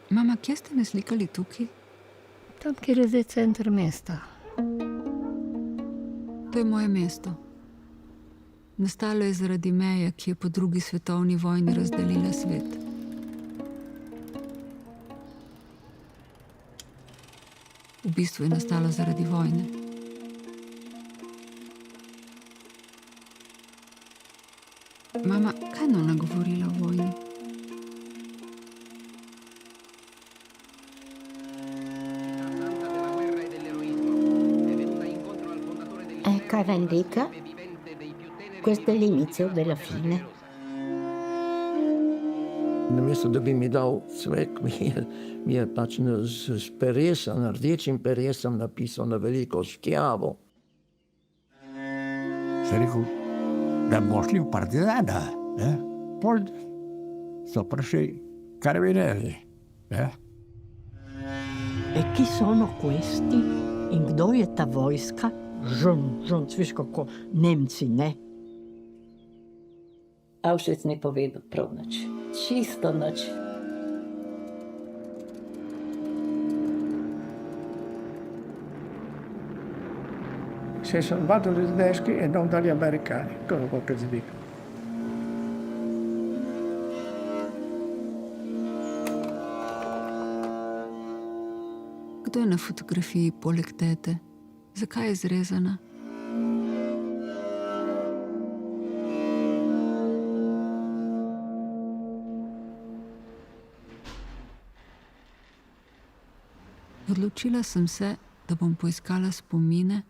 Mama, kje ste me slikali tukaj? Tam, kjer je zdaj center mesta. To je moje mesto. Nastalo je zaradi meje, ki je po drugi svetovni vojni razdelila svet. V bistvu je nastalo zaradi vojne. Mama, kaj je Nona govorila o vojni? Cara Enrica, questo è l'inizio della fine. Namesto da bi mi dal cvek, mi je pač s peresom, rdečim peresom napisal na veliko škjavo. Sem rekel, da bomo šli v partizana. Pol so prišli karabineri. E chi sono questi? In kdo je ta vojska? Žon, viš kako Nemci, ne? Auschwitz ni povedal prav nič. Čisto nič. Si sono salvato dai tedeschi e non dagli americani, quello che si dice. Kdo je na fotografiji poleg tete? Zakaj je zrezana? Odločila sem se, da bom poiskala spomine,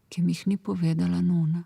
ki mi jih ni povedala Nona.